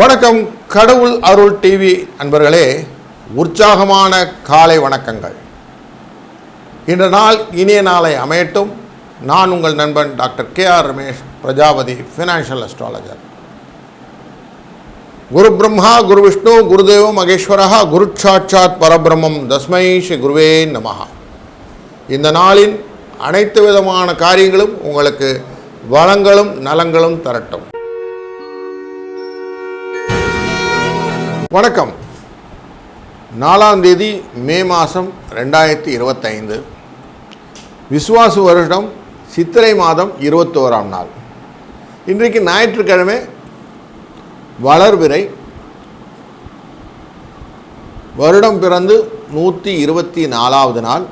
வணக்கம். கடவுள் அருள் டிவி அன்பர்களே, உற்சாகமான காலை வணக்கங்கள். இன்று நாள் இனிய நாளை அமையட்டும். நான் உங்கள் நண்பன் doctor KR Ramesh, Prajapati financial astrologer. குரு பிரம்மா குரு விஷ்ணு குருதேவ மகேஸ்வரஹா குரு சாட்சாத் பரபிரம்மம் தஸ்மை ஸ்ரீ குருவே நமஹ. இந்த நாளின் அனைத்து விதமான காரியங்களும் உங்களுக்கு வளங்களும் நலங்களும் தரட்டும். வணக்கம். 4ஆம் தேதி மே மாதம் 2025, விசுவாசு வருடம் சித்திரை மாதம் 21ஆம் நாள். இன்றைக்கு ஞாயிற்றுக்கிழமை, வளர்பிறை. வருடம் பிறந்து 124வது நாள்.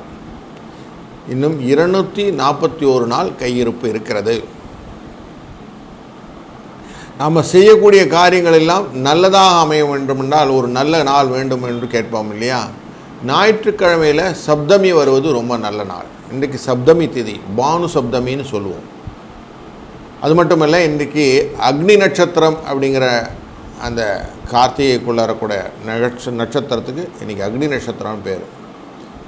இன்னும் 241 நாள் கையிருப்பு இருக்கிறது. நாம் செய்யக்கூடிய காரியங்கள் எல்லாம் நல்லதாக அமைய வேண்டும் என்றால் ஒரு நல்ல நாள் வேண்டும் என்று கேட்போம் இல்லையா? ஞாயிற்றுக்கிழமையில் சப்தமி வருவது ரொம்ப நல்ல நாள். இன்றைக்கு சப்தமி திதி, பானு சப்தமின்னு சொல்லுவோம். அது மட்டும் இல்லை, இன்றைக்கி அக்னி நட்சத்திரம் அப்படிங்கிற அந்த கார்த்திகைக்குள்ளே வரக்கூடிய நட்சத்திரத்துக்கு இன்றைக்கி அக்னி நட்சத்திரம்னு பேர்.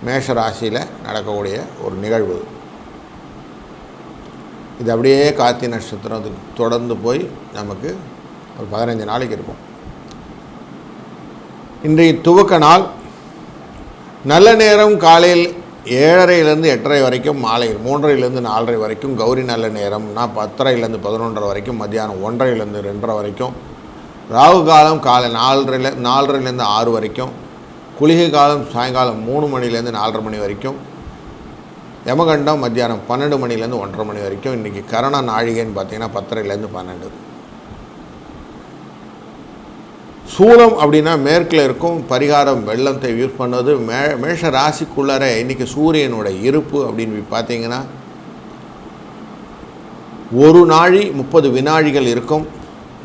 மேஷ ராசியில் நடக்கக்கூடிய ஒரு நிகழ்வு இது. அப்படியே கார்த்திகை நட்சத்திரம் தொடர்ந்து போய் நமக்கு ஒரு 15 நாளைக்கு இருக்கும். இன்றைய துவக்க நாள் நல்ல நேரம் காலையில் 7:30 8:30 வரைக்கும், மாலையில் 3:30 4:30 வரைக்கும். கௌரி நல்ல நேரம்னா 10:30 11:30 வரைக்கும், மத்தியானம் 1:30 2:30 வரைக்கும். ராகு காலம் காலை 4:30 6 வரைக்கும். குளிகை காலம் சாயங்காலம் 3 4:30 மணி வரைக்கும். யமகண்டம் மத்தியானம் 12 1:30 மணி வரைக்கும். இன்றைக்கி கரண நாழிகைன்னு பார்த்தீங்கன்னா 10:30 12. சூலம் அப்படின்னா மேற்கில் இருக்கும். பரிகாரம் வெள்ளத்தை யூஸ் பண்ணுவது. மேஷ ராசிக்குள்ளே இன்றைக்கி சூரியனோட இருப்பு அப்படின்னு பார்த்தீங்கன்னா ஒரு நாழி 30 வினாடிகள் இருக்கும்.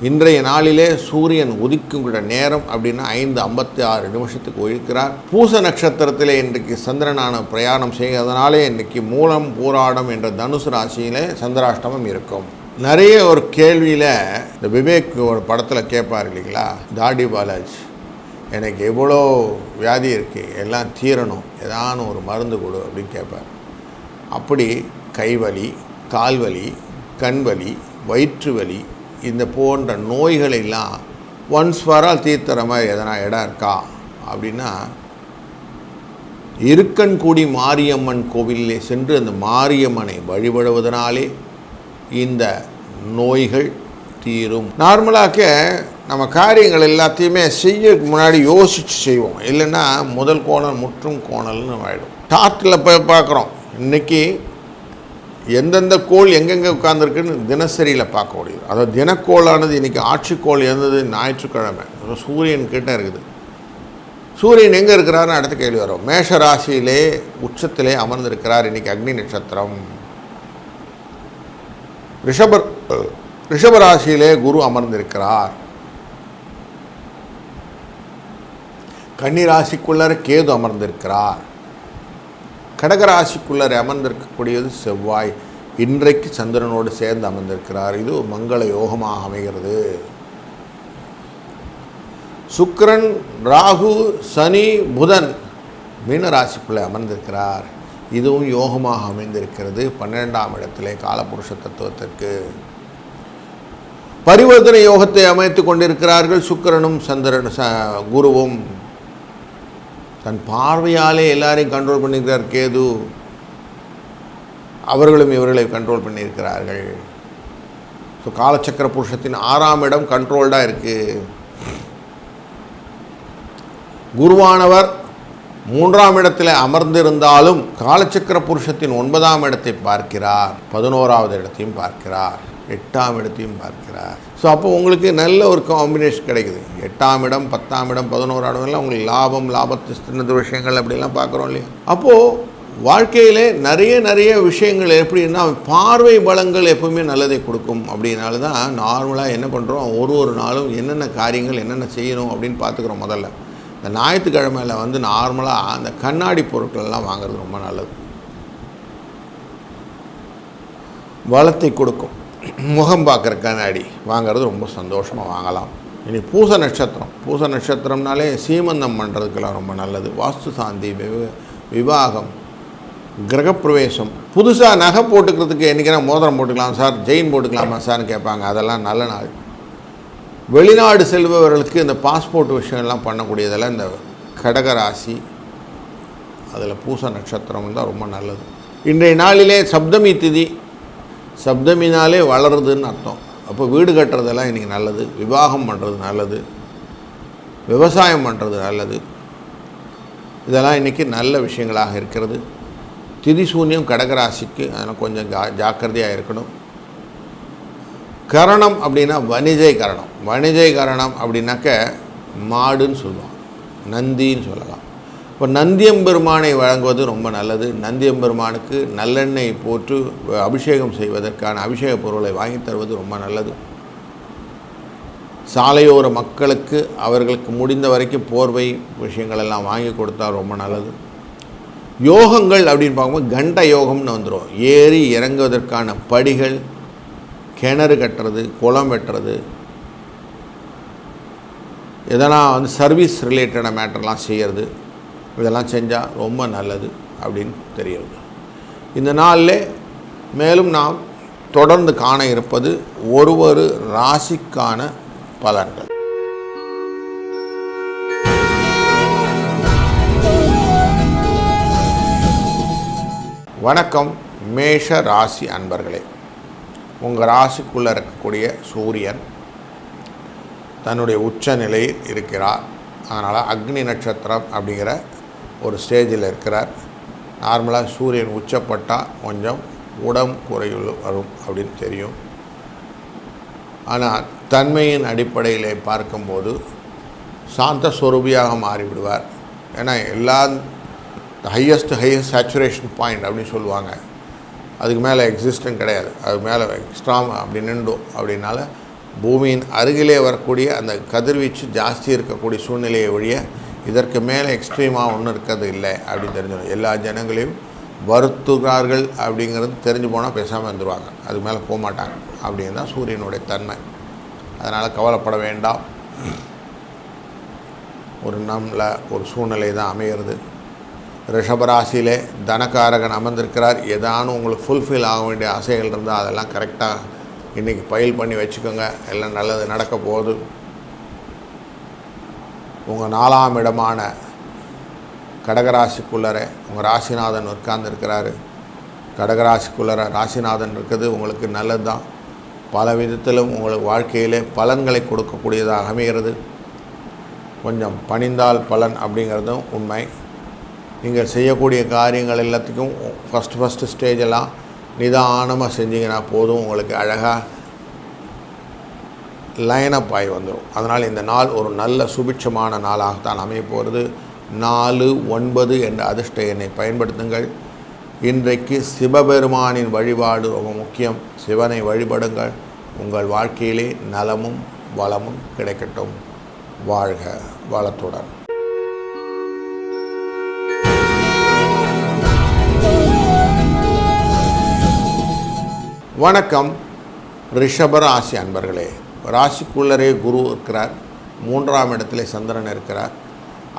இன்றைய நாளிலே சூரியன் உதிக்குங்கிற நேரம் அப்படின்னா 5:56 ஒழிக்கிறார். பூச நட்சத்திரத்திலே இன்றைக்கு சந்திரனான பிரயாணம் செய்கிறதுனாலே இன்றைக்கி மூலம் பூராடம் என்ற தனுசு ராசியிலே சந்திராஷ்டமம் இருக்கும். நிறைய ஒரு கேள்வியில் இந்த விவேக் ஒரு படத்தில் கேட்பார் இல்லைங்களா, தாடி பாலாஜி, எனக்கு எவ்வளோ வியாதி இருக்குது, எல்லாம் தீரணும், ஏதான ஒரு மருந்து கொடு அப்படின்னு கேட்பார். அப்படி கைவலி, கால்வலி, கண்வலி, வயிற்று வலி, இந்த போன்ற நோய்களெல்லாம் ஒன்ஸ் ஃபார் ஆல் தீர்த்துற மாதிரி எதனா இடம் இருக்கா அப்படின்னா, இருக்கன்குடி மாரியம்மன் கோவிலே சென்று அந்த மாரியம்மனை வழிபடுவதனாலே இந்த நோய்கள் தீரும். நார்மலாக நம்ம காரியங்கள் எல்லாத்தையுமே செய்யறதுக்கு முன்னாடி யோசித்து செய்வோம். இல்லைன்னா முதல் கோணல் முற்றும் கோணல்னு ஆகிடும். டார்ட்டில் போய் பார்க்குறோம், இன்றைக்கி எந்தெந்த கோள் எங்கெங்கே உட்காந்துருக்குன்னு தினசரியில் பார்க்க முடியுது. அதாவது தினக்கோளானது இன்றைக்கி ஆட்சிக்கோள் இருந்தது ஞாயிற்றுக்கிழமை. சூரியன் கிட்டே இருக்குது. சூரியன் எங்கே இருக்கிறாருன்னு அடுத்த கேள்வி வரும். மேஷ ராசியிலே உச்சத்திலே அமர்ந்திருக்கிறார். இன்றைக்கி அக்னி நட்சத்திரம். ரிஷப ராசியிலே குரு அமர்ந்திருக்கிறார். கன்னி ராசிக்குள்ளே கேது அமர்ந்திருக்கிறார். கடகராசிக்குள்ளே அமர்ந்திருக்கக்கூடியது செவ்வாய். இன்றைக்கு சந்திரனோடு சேர்ந்து அமர்ந்திருக்கிறார். இது மங்கள யோகமாக அமைகிறது. சுக்கிரன், ராகு, சனி, புதன் மீன ராசிக்குள்ளே அமர்ந்திருக்கிறார். இதுவும் யோகமாக அமைந்திருக்கிறது. 12ஆம் இடத்திலே காலபுருஷ தத்துவத்திற்கு பரிவர்த்தனை யோகத்தை அமைத்து கொண்டிருக்கிறார்கள். சுக்கிரனும் சந்திரன் குருவும் தன் பார்வையாலே எல்லாரையும் கண்ட்ரோல் பண்ணியிருக்கிறார். கேது அவர்களும் இவர்களை கண்ட்ரோல் பண்ணியிருக்கிறார்கள். ஸோ காலச்சக்கர புருஷத்தின் 6ஆம் இடம் கண்ட்ரோல்டாக இருக்குது. குருவானவர் 3ஆம் இடத்தில் அமர்ந்திருந்தாலும் காலச்சக்கர புருஷத்தின் 9ஆம் இடத்தை பார்க்கிறார், 11ஆவது இடத்தையும் பார்க்கிறார், 8ஆம் இடத்தையும் பார்க்கிறார். ஸோ அப்போ உங்களுக்கு நல்ல ஒரு காம்பினேஷன் கிடைக்குது. 8ஆம் இடம், 10ஆம் இடம், 11ஆம் இடம்லாம் உங்களுக்கு லாபத்து சின்ன விஷயங்கள் அப்படிலாம் பார்க்குறோம் இல்லையா? அப்போது வாழ்க்கையிலே நிறைய விஷயங்கள் எப்படின்னா பார்வை பலங்கள் எப்பவுமே நல்லதை கொடுக்கும். அப்படின்னால தான் நார்மலாக என்ன பண்ணுறோம், ஒரு நாளும் என்னென்ன காரியங்கள் என்னென்ன செய்யணும் அப்படின்னு பார்த்துக்குறோம். முதல்ல இந்த ஞாயிற்றுக்கிழமையில் நார்மலாக அந்த கண்ணாடி பொருட்கள்லாம் வாங்குறது ரொம்ப நல்லது. வளத்தை கொடுக்கும். முகம் பார்க்குற கண்ணாடி வாங்கிறது ரொம்ப சந்தோஷமாக வாங்கலாம். இனி பூச நட்சத்திரம். பூச நட்சத்திரம்னாலே சீமந்தம் பண்ணுறதுக்கெல்லாம் ரொம்ப நல்லது. வாஸ்து சாந்தி, விவாகம், கிரகப்பிரவேசம். புதுசாக நகை போட்டுக்கிறதுக்கு என்றைக்குனா மோதிரம் போட்டுக்கலாம் சார், செயின் போட்டுக்கலாமா சார்னு கேட்பாங்க. அதெல்லாம் நல்ல நாள். வெளிநாடு செல்பவர்களுக்கு இந்த பாஸ்போர்ட் விஷயம்லாம் பண்ணக்கூடியதெல்லாம் இந்த கடகராசி, அதில் பூச நட்சத்திரம் தான் ரொம்ப நல்லது. இன்றைய நாளிலே சப்தமி திதி. சப்தமினாலே வளருதுன்னு அர்த்தம். அப்போ வீடு கட்டுறதெல்லாம் இன்றைக்கி நல்லது. விவாகம் பண்ணுறது நல்லது. விவசாயம் பண்ணுறது நல்லது. இதெல்லாம் இன்றைக்கி நல்ல விஷயங்களாக இருக்கிறது. திதி சூன்யம் கடகராசிக்கு, அதனால் கொஞ்சம் ஜாக்கிரதையாக இருக்கணும். கரணம் அப்படின்னா வணிஜை கரணம். வணிஜை கரணம் அப்படின்னாக்க மாடுன்னு சொல்லுவாங்க, நந்தின்னு சொல்லலாம். இப்போ நந்தியம்பெருமானை வழங்குவது ரொம்ப நல்லது. நந்தியம்பெருமானுக்கு நல்லெண்ணெய் போட்டு அபிஷேகம் செய்வதற்கான அபிஷேக பொருளை வாங்கி தருவது ரொம்ப நல்லது. சாலையோர மக்களுக்கு அவர்களுக்கு முடிந்த வரைக்கும் போர்வை விஷயங்கள் எல்லாம் வாங்கி கொடுத்தா ரொம்ப நல்லது. யோகங்கள் அப்படின்னு பார்க்கும்போது கண்ட யோகம்னு வந்துடும். ஏறி இறங்குவதற்கான படிகள், கிணறு கட்டுறது, குளம் வெட்டுறது, எதனால் சர்வீஸ் ரிலேட்டடான மேட்டர்லாம் செய்கிறது, இதெல்லாம் செஞ்சால் ரொம்ப நல்லது அப்படின்னு தெரியுது. இந்த நாளில் மேலும் நாம் தொடர்ந்து காண இருப்பது ஒரு ராசிக்கான பலன்கள். வணக்கம் மேஷ ராசி அன்பர்களே. உங்கள் ராசிக்குள்ளே இருக்கக்கூடிய சூரியன் தன்னுடைய உச்ச நிலையில் இருக்கிறார். அதனால் அக்னி நட்சத்திரம் அப்படிங்கிற ஒரு ஸ்டேஜில் இருக்கிறார். நார்மலாக சூரியன் உச்சப்பட்டால் கொஞ்சம் உடம்பு குறையுள்ள வரும் அப்படின்னு தெரியும். ஆனால் தன்மையின் அடிப்படையில் பார்க்கும்போது சாந்த ஸ்வரூபியாக மாறிவிடுவார். ஏன்னா எல்லா ஹையஸ்ட் சேச்சுரேஷன் பாயிண்ட் அப்படின்னு சொல்லுவாங்க. அதுக்கு மேலே எக்ஸிஸ்டன் கிடையாது. அது மேலே எக்ஸ்ட்ராம் அப்படி நின்றும். அப்படின்னால பூமியின் அருகிலே வரக்கூடிய அந்த கதிர்வீச்சு ஜாஸ்தி இருக்கக்கூடிய சூழ்நிலையை ஒழிய இதற்கு மேலே எக்ஸ்ட்ரீமாக ஒன்றும் இருக்கிறது இல்லை அப்படின்னு தெரிஞ்சிடும். எல்லா ஜனங்களையும் வருத்துகிறார்கள் அப்படிங்கிறது தெரிஞ்சு போனால் பேசாமல் வந்துடுவாங்க. அதுக்கு மேலே போக மாட்டாங்க. அப்படின்னு தான் சூரியனுடைய தன்மை. அதனால் கவலைப்பட வேண்டாம். ஒரு சூழ்நிலை தான் அமைகிறது. ரிஷபராசியிலே தனக்காரகன் அமர்ந்திருக்கிறார். ஏதானும் உங்களுக்கு ஃபுல்ஃபில் ஆக வேண்டிய ஆசைகள் இருந்தால் அதெல்லாம் கரெக்டாக இன்றைக்கி ஃபைல் பண்ணி வச்சுக்கோங்க. எல்லாம் நல்லது நடக்க போகுது. உங்கள் 4ஆம் இடமான கடகராசிக்குள்ளரே உங்கள் ராசிநாதன் உட்கார்ந்துருக்கிறாரு. கடகராசிக்குள்ளர ராசிநாதன் இருக்கிறது உங்களுக்கு நல்லது தான். பல விதத்திலும் உங்களுக்கு வாழ்க்கையிலே பலன்களை கொடுக்கக்கூடியதாக அமைகிறது. கொஞ்சம் பணிந்தால் பலன் அப்படிங்கிறதும் உண்மை. நீங்கள் செய்யக்கூடிய காரியங்கள் எல்லாத்துக்கும் ஃபஸ்ட்டு ஸ்டேஜெல்லாம் நிதானமாக செஞ்சிங்கன்னா போதும். உங்களுக்கு அழகாக லைனப் ஆகி வந்துடும். அதனால் இந்த நாள் ஒரு நல்ல சுபிட்சமான நாளாகத்தான் அமையப்போகிறது. 4, 9 என்ற அதிர்ஷ்ட எண்ணை பயன்படுத்துங்கள். இன்றைக்கு சிவபெருமானின் வழிபாடு ரொம்ப முக்கியம். சிவனை வழிபடுங்கள். உங்கள் வாழ்க்கையிலே நலமும் வளமும் கிடைக்கட்டும். வாழ்க வளத்துடன். வணக்கம் ரிஷபராசி அன்பர்களே. ராசிக்குள்ளரே குரு இருக்கிறார். 3ஆம் இடத்துல சந்திரன் இருக்கிறார்.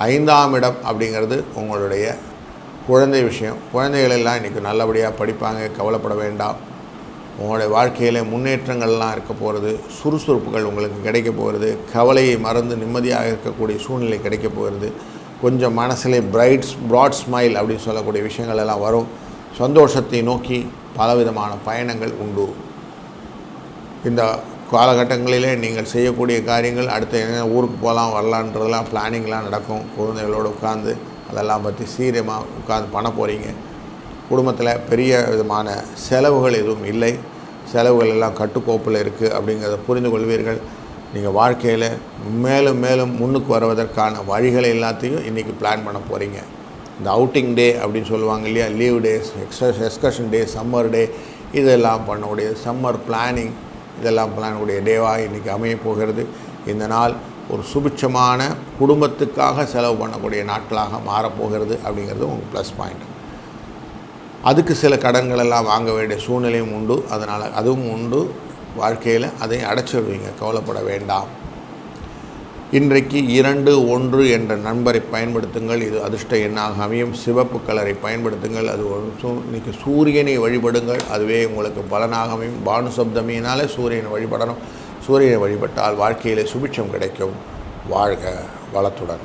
5ஆம் இடம் அப்படிங்கிறது உங்களுடைய குழந்தை விஷயம். குழந்தைகள் எல்லாம் இன்றைக்கி நல்லபடியாக படிப்பாங்க. கவலைப்பட வேண்டாம். உங்களுடைய வாழ்க்கையில் முன்னேற்றங்கள்லாம் இருக்க போகிறது. சுறுசுறுப்புகள் உங்களுக்கு கிடைக்க போகிறது. கவலையை மறந்து நிம்மதியாக இருக்கக்கூடிய சூழ்நிலை கிடைக்க போகிறது. கொஞ்சம் மனசிலே ப்ராட் ஸ்மைல் அப்படின்னு சொல்லக்கூடிய விஷயங்கள் எல்லாம் வரும். சந்தோஷத்தை நோக்கி பலவிதமான பயணங்கள் உண்டு. இந்த காலகட்டங்களிலே நீங்கள் செய்யக்கூடிய காரியங்கள் அடுத்த என்ன ஊருக்கு போகலாம் வரலான்றதெல்லாம் பிளானிங்லாம் நடக்கும். குழந்தைகளோடு உட்காந்து அதெல்லாம் பற்றி சீரியமாக உட்காந்து பண்ண போகிறீங்க. குடும்பத்தில் பெரிய விதமான செலவுகள் எதுவும் இல்லை. செலவுகள் எல்லாம் கட்டுக்கோப்பில் இருக்குது அப்படிங்கிறத புரிந்து கொள்வீர்கள். நீங்கள் வாழ்க்கையில் மேலும் மேலும் முன்னுக்கு வருவதற்கான வழிகளை எல்லாத்தையும் இன்றைக்கி பிளான் பண்ண போகிறீங்க. இந்த அவுட்டிங் டே அப்படின்னு சொல்லுவாங்க இல்லையா, லீவ் டேஸ், எக்ஸ்கர்ஷன் டே, சம்மர் டே, இதெல்லாம் பண்ணக்கூடிய சம்மர் பிளானிங், இதெல்லாம் பிளானுடைய டேவாக இன்றைக்கி அமைய போகிறது. இந்த நாள் ஒரு சுபிட்சமான குடும்பத்துக்காக செலவு பண்ணக்கூடிய நாட்களாக மாறப்போகிறது அப்படிங்கிறது உங்கள் ப்ளஸ் பாயிண்ட். அதுக்கு சில கடன்கள் எல்லாம் வாங்க வேண்டிய சூழ்நிலையும் உண்டு. அதனால் அதுவும் உண்டு. வாழ்க்கையில் அதை அடைச்சிடுவீங்க. கவலைப்பட வேண்டாம். இன்றைக்கு 2 என்ற நம்பரை பயன்படுத்துங்கள். இது அதிர்ஷ்ட எண்ணாக அமையும். சிவப்பு கலரை பயன்படுத்துங்கள். அது இன்றைக்கி சூரியனை வழிபடுங்கள். அதுவே உங்களுக்கு பலனாக அமையும். பானு சப்தமியினாலே சூரியனை வழிபடணும். சூரியனை வழிபட்டால் வாழ்க்கையிலே சுபிட்சம் கிடைக்கும். வாழ்க வளத்துடன்.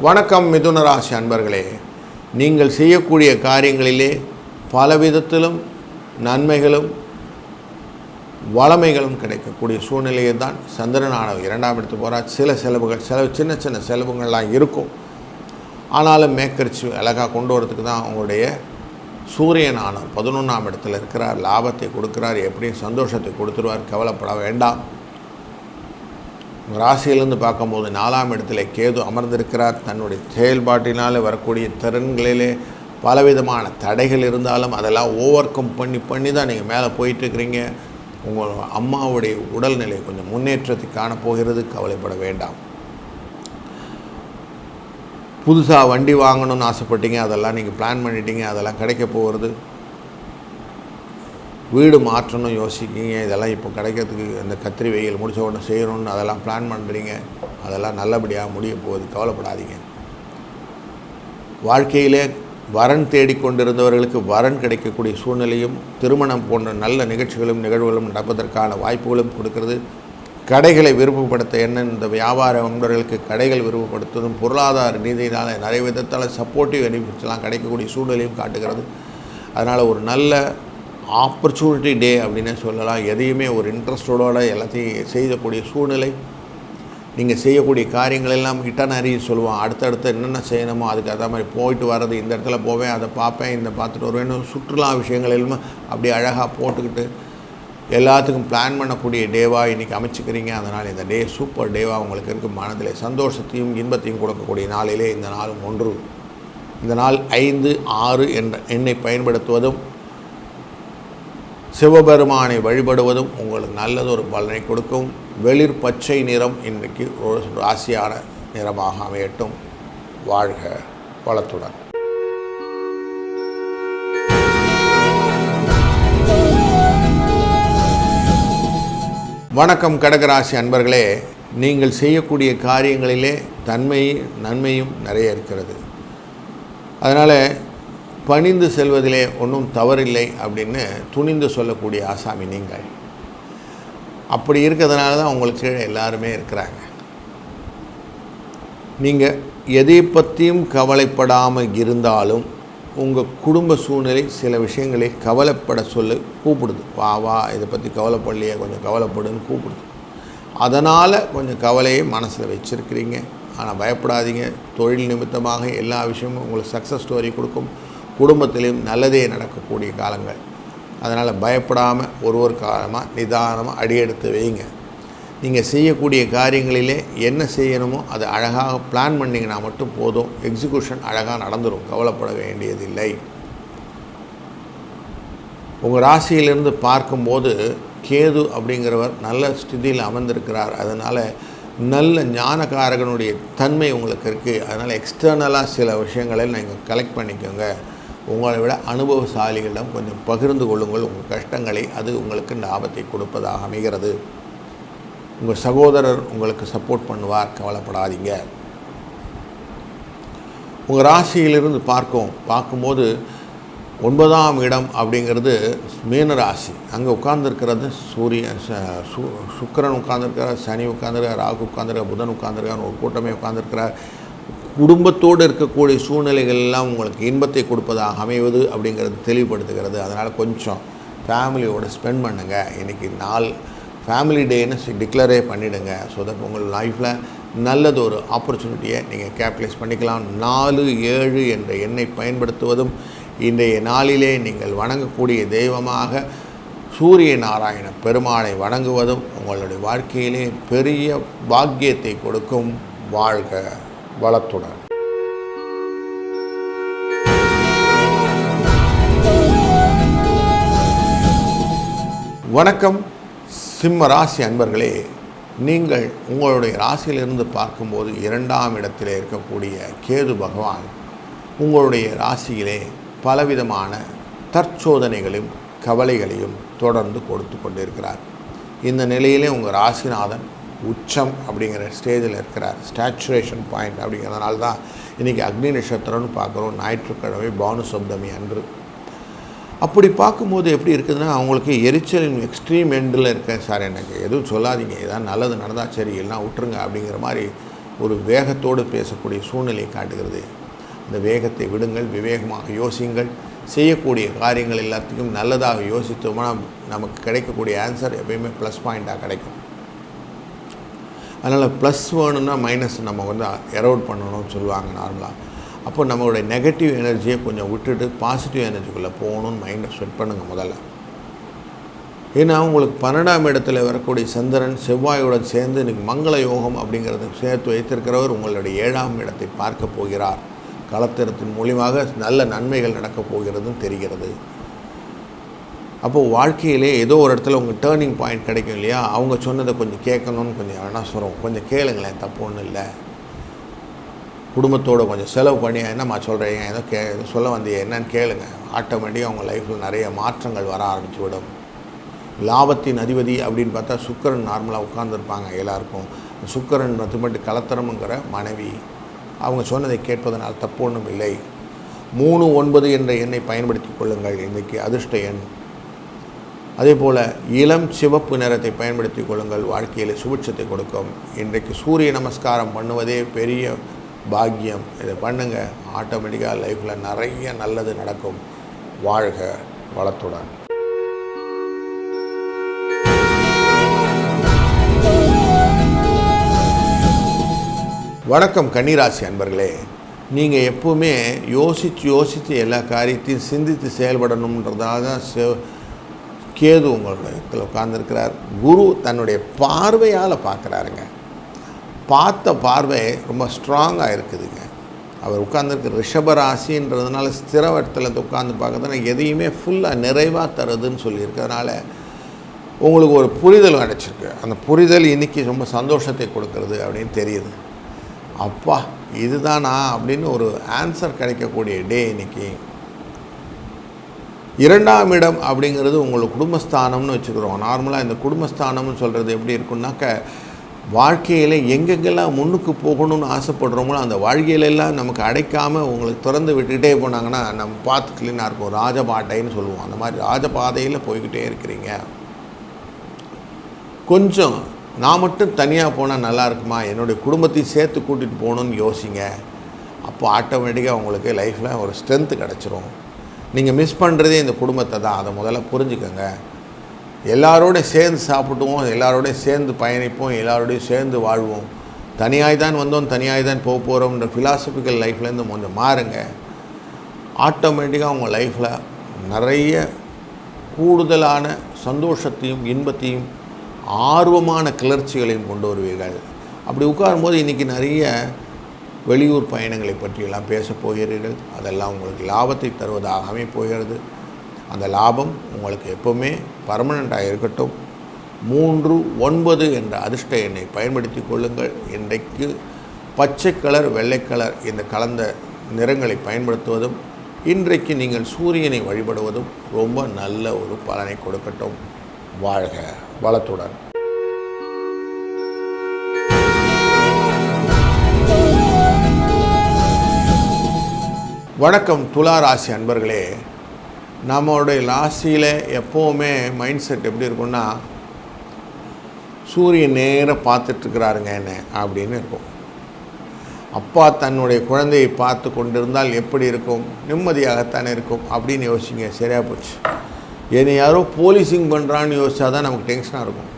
வணக்கம் மிதுன ராசி அன்பர்களே, நீங்கள் செய்யக்கூடிய காரியங்களிலே பலவிதத்திலும் நன்மைகளும் வளமைகளும் கிடைக்கக்கூடிய சூழ்நிலையை தான் சந்திரனானவர் 2ஆம் இடத்துக்கு போகிறார். சில சின்ன சின்ன செலவுகள்லாம் இருக்கும். ஆனாலும் மேக்கரிச்சு அழகாக கொண்டு வரதுக்கு தான் உங்களுடைய சூரியனானவர் 11ஆம் இடத்துல இருக்கிறார். லாபத்தை கொடுக்குறார். எப்படியும் சந்தோஷத்தை கொடுத்துருவார். கவலைப்பட வேண்டாம். ராசியிலிருந்து பார்க்கும்போது 4ஆம் இடத்துல கேது அமர்ந்திருக்கிறார். தன்னுடைய செயல்பாட்டினால் வரக்கூடிய திறன்களிலே பலவிதமான தடைகள் இருந்தாலும் அதெல்லாம் ஓவர் கம் பண்ணி தான் நீங்கள் மேலே போயிட்டுருக்கிறீங்க. உங்கள் அம்மாவுடைய உடல்நிலை கொஞ்சம் முன்னேற்றத்தை காணப்போகிறது. கவலைப்பட வேண்டாம். புதுசாக வண்டி வாங்கணும்னு ஆசைப்பட்டீங்க, அதெல்லாம் நீங்கள் பிளான் பண்ணிட்டீங்க, அதெல்லாம் கிடைக்க போகிறது. வீடு மாற்றணும் யோசிக்கிங்க, இதெல்லாம் இப்போ கிடைக்கிறதுக்கு இந்த கத்திரி வெயில் முடிச்ச உடனே செய்யணும்னு அதெல்லாம் பிளான் பண்ணுறீங்க. அதெல்லாம் நல்லபடியாக முடிய போகுது. கவலைப்படாதீங்க. வாழ்க்கையிலே வரன் தேடிக்கொண்டிருந்தவர்களுக்கு வரன் கிடைக்கக்கூடிய சூழ்நிலையும் திருமணம் போன்ற நல்ல நிகழ்ச்சிகளும் நிகழ்வுகளும் நடப்பதற்கான வாய்ப்புகளும் கொடுக்கிறது. கடைகளை விருப்பப்படுத்த இந்த வியாபார நண்பர்களுக்கு கடைகள் விருப்பப்படுத்துவதும் பொருளாதார நீதியினால் நிறைய விதத்தால் சப்போர்ட்டிவ் பெனிஃபிட்ஸ்லாம் கிடைக்கக்கூடிய சூழ்நிலையும் காட்டுகிறது. அதனால் ஒரு நல்ல ஆப்பர்ச்சுனிட்டி டே அப்படின்னே சொல்லலாம். எதையுமே ஒரு இன்ட்ரெஸ்டோடு எல்லாத்தையும் செய்யக்கூடிய சூழ்நிலை. நீங்கள் செய்யக்கூடிய காரியங்கள் எல்லாம் இட்டனரி சொல்லுவோம். அடுத்தடுத்து என்னென்ன செய்யணுமோ அதுக்கு அதே மாதிரி போயிட்டு வர்றது, இந்த இடத்துல போவேன், அதை பார்ப்பேன், இந்த பார்த்துட்டு வருவேன், சுற்றுலா விஷயங்கள் எல்லாம் அப்படியே அழகாக போட்டுக்கிட்டு எல்லாத்துக்கும் பிளான் பண்ணக்கூடிய டேவாக இன்றைக்கி அமைச்சிக்கிறீங்க. அதனால் இந்த டே சூப்பர் டேவாக உங்களுக்கு இருக்கும். மனதில் சந்தோஷத்தையும் இன்பத்தையும் கொடுக்கக்கூடிய நாளிலே இந்த நாளும் ஒன்று. இந்த நாள் 5, 6 என்ற எண்ணை பயன்படுத்துவதும் சிவபெருமானை வழிபடுவதும் உங்களுக்கு நல்லதொரு பலனை கொடுக்கும். வெளிர் பச்சை நிறம் இன்றைக்கு ஒரு ராசியான நிறமாக அமையட்டும். வாழ்க வளத்துடன். வணக்கம் கடகராசி அன்பர்களே, நீங்கள் செய்யக்கூடிய காரியங்களிலே நன்மையும் நிறைய இருக்கிறது. அதனால் பணிந்து செல்வதிலே ஒன்றும் தவறில்லை அப்படின்னு துணிந்து சொல்லக்கூடிய ஆசாமி நீங்கள். அப்படி இருக்கிறதுனால தான் உங்களுக்கு கீழே எல்லாருமே இருக்கிறாங்க. நீங்கள் எதை பற்றியும் கவலைப்படாமல் இருந்தாலும் உங்கள் குடும்ப சூழ்நிலை சில விஷயங்களை கவலைப்பட சொல்ல கூப்பிடுது. வா இதை பற்றி கவலைப்படலையே, கொஞ்சம் கவலைப்படுன்னு கூப்பிடுது. அதனால் கொஞ்சம் கவலையை மனசில் வச்சுருக்கிறீங்க. ஆனால் பயப்படாதீங்க. தொழில் நிமித்தமாக எல்லா விஷயமும் உங்களுக்கு சக்ஸஸ் ஸ்டோரி கொடுக்கும். குடும்பத்திலையும் நல்லதே நடக்கக்கூடிய காலங்கள். அதனால் பயப்படாமல் ஒரு காலமாக நிதானமாக அடியெடுத்து வைங்க. நீங்கள் செய்யக்கூடிய காரியங்களிலே என்ன செய்யணுமோ அதை அழகாக பிளான் பண்ணிங்கன்னா மட்டும் போதும். எக்ஸிக்யூஷன் அழகாக நடந்துடும். கவலைப்பட வேண்டியதில்லை. உங்கள் ராசியிலிருந்து பார்க்கும்போது கேது அப்படிங்கிறவர் நல்ல ஸ்திதியில் அமர்ந்திருக்கிறார். அதனால் நல்ல ஞானகாரகனுடைய தன்மை உங்களுக்கு இருக்குது. அதனால் எக்ஸ்டர்னலாக சில விஷயங்களை நீங்கள் கலெக்ட் பண்ணிக்கோங்க. உங்களை விட அனுபவசாலிகளிடம் கொஞ்சம் பகிர்ந்து கொள்ளுங்கள் உங்கள் கஷ்டங்களை. அது உங்களுக்கு லாபத்தை கொடுப்பதாக அமைகிறது. உங்கள் சகோதரர் உங்களுக்கு சப்போர்ட் பண்ணுவார். கவலைப்படாதீங்க. உங்கள் ராசியிலிருந்து பார்க்கும்போது 9ஆம் இடம் அப்படிங்கிறது மீன ராசி. அங்கே உட்கார்ந்துருக்கிறது சுக்கிரன் உட்கார்ந்துருக்கிறார், சனி உட்கார்ந்துருக்கார், ராகு உட்கார்ந்துருக்கார், புதன் உட்கார்ந்துருக்கார், ஒரு கூட்டமே உட்கார்ந்துருக்கிறார். குடும்பத்தோடு இருக்கக்கூடிய சூழ்நிலைகள் எல்லாம் உங்களுக்கு இன்பத்தை கொடுப்பதாக அமைவது அப்படிங்கிறது தெளிவுபடுத்துகிறது. அதனால் கொஞ்சம் ஃபேமிலியோடு ஸ்பெண்ட் பண்ணுங்கள். இன்றைக்கி ஃபேமிலி டேன்னு டிக்ளரே பண்ணிவிடுங்க. ஸோ தட் உங்கள் லைஃப்பில் நல்லது ஒரு ஆப்பர்ச்சுனிட்டியை நீங்கள் கேபிட்டலைஸ் பண்ணிக்கலாம். 4, 7 என்ற எண்ணை பயன்படுத்துவதும் இன்றைய நாளிலே நீங்கள் வணங்கக்கூடிய தெய்வமாக சூரிய நாராயண பெருமாளை வணங்குவதும் உங்களுடைய வாழ்க்கையிலே பெரிய பாக்கியத்தை கொடுக்கும். வாழ்க வளத்துடன். வணக்கம் சிம்ம ராசி அன்பர்களே, நீங்கள் உங்களுடைய ராசியிலிருந்து பார்க்கும்போது 2ஆம் இடத்திலே இருக்கக்கூடிய கேது பகவான் உங்களுடைய ராசியிலே பலவிதமான தற்சோதனைகளையும் கவலைகளையும் தொடர்ந்து கொடுத்து கொண்டிருக்கிறார். இந்த நிலையிலே உங்கள் ராசிநாதன் உச்சம் அப்படிங்கிற ஸ்டேஜில் இருக்கிறார். ஸ்டாச்சுரேஷன் பாயிண்ட் அப்படிங்கிறதுனால தான் இன்றைக்கி அக்னி நட்சத்திரம்னு பார்க்குறோம். ஞாயிற்றுக்கிழமை பானு சப்தமி அன்று. அப்படி பார்க்கும்போது எப்படி இருக்குதுன்னா, அவங்களுக்கு எரிச்சலின் எக்ஸ்ட்ரீம் எண்டில் இருக்கேன் சார், எனக்கு எதுவும் சொல்லாதீங்க, ஏதாவது நல்லது நடந்தால் சரி, இல்லைனா விட்டுருங்க அப்படிங்கிற மாதிரி ஒரு வேகத்தோடு பேசக்கூடிய சூழ்நிலையை காட்டுகிறது. இந்த வேகத்தை விடுங்கள், விவேகமாக யோசியுங்கள். செய்யக்கூடிய காரியங்கள் எல்லாத்துக்கும் நல்லதாக யோசித்தோம்னா நமக்கு கிடைக்கக்கூடிய ஆன்சர் எப்பயுமே ப்ளஸ் பாயிண்ட்டாக கிடைக்கும். அதனால் ப்ளஸ் வேணும்னா மைனஸ் நம்ம எரோட் பண்ணணும்னு சொல்லுவாங்க நார்மலாக. அப்போ நம்மளுடைய நெகட்டிவ் எனர்ஜியை கொஞ்சம் விட்டுட்டு பாசிட்டிவ் எனர்ஜிக்குள்ளே போகணுன்னு மைண்டை செட் பண்ணுங்கள் முதல்ல. ஏன்னா உங்களுக்கு 12ஆம் இடத்துல வரக்கூடிய சந்திரன் செவ்வாயுடன் சேர்ந்து இன்றைக்கி மங்கள யோகம் அப்படிங்கிறத சேர்த்து வைத்திருக்கிறவர் உங்களுடைய 7ஆம் இடத்தை பார்க்க போகிறார். களத்திரத்தின் மூலியமாக நல்ல நன்மைகள் நடக்கப் போகிறதுன்னு தெரிகிறது. அப்போது வாழ்க்கையிலே ஏதோ ஒரு இடத்துல உங்கள் டேர்னிங் பாயிண்ட் கிடைக்கும் இல்லையா, அவங்க சொன்னதை கொஞ்சம் கேட்கணும்னு கொஞ்சம் வேணால் சொல்கிறோம். கொஞ்சம் கேளுங்களேன், தப்பு ஒன்றும் இல்லை. குடும்பத்தோடு கொஞ்சம் செலவு பண்ணி என்னம்மா சொல்கிறீங்க, ஏதோ சொல்ல வந்தீங்க என்னன்னு கேளுங்க. ஆட்டோமேட்டிக்காக அவங்க லைஃப்பில் நிறைய மாற்றங்கள் வர ஆரம்பித்து விடும். லாபத்தின் அதிபதி அப்படின்னு பார்த்தா சுக்கிரன் நார்மலாக உட்கார்ந்துருப்பாங்க எல்லாருக்கும். சுக்கிரன் மட்டும் களத்திரமுங்கிற மனைவி, அவங்க சொன்னதை கேட்பதனால் தப்பு ஒன்றும் இல்லை. 39 என்ற எண்ணை பயன்படுத்தி கொள்ளுங்கள். இன்றைக்கு அதிர்ஷ்ட எண். அதே போல் இளம் சிவப்பு நிறத்தை பயன்படுத்தி கொள்ளுங்கள். வாழ்க்கையில் சுபிட்சத்தை கொடுக்கும். இன்றைக்கு சூரிய நமஸ்காரம் பண்ணுவதே பெரிய பாக்கியம். இதை பண்ணுங்கள், ஆட்டோமேட்டிக்காக லைஃப்பில் நிறைய நல்லது நடக்கும். வாழ்க வளத்துடன். வணக்கம் கன்னிராசி அன்பர்களே. நீங்கள் எப்போவுமே யோசித்து எல்லா காரியத்தையும் சிந்தித்து செயல்படணுன்றதால தான் கேது உங்களோட இடத்துல உட்கார்ந்துருக்கிறார். குரு தன்னுடைய பார்வையால் பார்க்குறாருங்க. பார்த்த பார்வை ரொம்ப ஸ்ட்ராங்காக இருக்குதுங்க. அவர் உட்கார்ந்துருக்க ரிஷபராசின்றதுனால ஸ்திர இடத்துல உட்கார்ந்து பார்க்கறதுனா எதையுமே ஃபுல்லாக நிறைவாக தருதுன்னு சொல்லியிருக்கிறதுனால உங்களுக்கு ஒரு புரிதல் கிடச்சிருக்கு. அந்த புரிதல் இன்றைக்கி ரொம்ப சந்தோஷத்தை கொடுக்கறது அப்படின்னு தெரியுது. அப்பா இதுதானா அப்படின்னு ஒரு ஆன்சர் கிடைக்கக்கூடிய டே இன்றைக்கி. 2ஆம் இடம் அப்படிங்கிறது உங்களுக்கு குடும்பஸ்தானம்னு வச்சுக்கிறோம். நார்மலாக இந்த குடும்பஸ்தானம்னு சொல்கிறது எப்படி இருக்குன்னாக்க, வாழ்க்கையில் எங்கெங்கெல்லாம் முன்னுக்கு போகணும்னு ஆசைப்படுறோமோ அந்த வாழ்க்கையிலெல்லாம் நமக்கு அடைக்காமல் உங்களுக்கு திறந்து விட்டுக்கிட்டே போனாங்கன்னா நம்ம பார்த்து க்ளீனாக இருக்கும். ராஜபாட்டைன்னு சொல்லுவோம். அந்த மாதிரி ராஜபாதையில் போய்கிட்டே இருக்கிறீங்க. கொஞ்சம் நான் மட்டும் தனியாக போனால் நல்லா இருக்குமா, என்னுடைய குடும்பத்தையும் சேர்த்து கூட்டிகிட்டு போகணுன்னு யோசிங்க. அப்போ ஆட்டோமேட்டிக்காக உங்களுக்கு லைஃப்பில் ஒரு ஸ்ட்ரென்த்து கிடச்சிரும். நீங்கள் மிஸ் பண்ணுறதே இந்த குடும்பத்தை தான். அதை முதல்ல புரிஞ்சுக்கோங்க. எல்லாரோடையும் சேர்ந்து சாப்பிடுவோம், எல்லாரோடையும் சேர்ந்து பயணிப்போம், எல்லாரோடையும் சேர்ந்து வாழ்வோம். தனியாய் தான் வந்தோம், தனியாய் தான் போக போகிறோம்ன்ற ஃபிலாசபிக்கல் லைஃப்லேருந்து கொஞ்சம் மாறுங்க. ஆட்டோமேட்டிக்காக உங்கள் லைஃப்பில் நிறைய கூடுதலான சந்தோஷத்தையும் இன்பத்தையும் ஆர்வமான கிளர்ச்சிகளையும் கொண்டு வருவீர்கள். அப்படி உட்காரும்போது இன்றைக்கி நிறைய வெளியூர் பயணங்களை பற்றியெல்லாம் பேசப் போகிறீர்கள். அதெல்லாம் உங்களுக்கு லாபத்தை தருவதாக அமைப்போகிறது. அந்த லாபம் உங்களுக்கு எப்போவுமே பர்மனெண்ட்டாக இருக்கட்டும். 39 என்ற அதிர்ஷ்ட எண்ணை பயன்படுத்தி கொள்ளுங்கள். இன்றைக்கு பச்சை கலர், வெள்ளை கலர் இந்த கலந்த நிறங்களை பயன்படுத்துவதும், இன்றைக்கு நீங்கள் சூரியனை வழிபடுவதும் ரொம்ப நல்ல ஒரு பலனை கொடுக்கட்டும். வாழ்க வளத்துடன். வணக்கம் துலா ராசி அன்பர்களே. நம்மளுடைய ராசியில் எப்போவுமே மைண்ட் செட் எப்படி இருக்குன்னா, சூரியன் நேராக பார்த்துட்ருக்கிறாருங்க என்ன அப்படின்னு இருக்கும். அப்பா தன்னுடைய குழந்தையை பார்த்து கொண்டிருந்தால் எப்படி இருக்கும்? நிம்மதியாகத்தானே இருக்கும் அப்படின்னு யோசிங்க. சரியாக போச்சு. என்னை யாரோ போலீசிங் பண்ணுறான்னு யோசிச்சா தான் நமக்கு டென்ஷனாக இருக்கும்.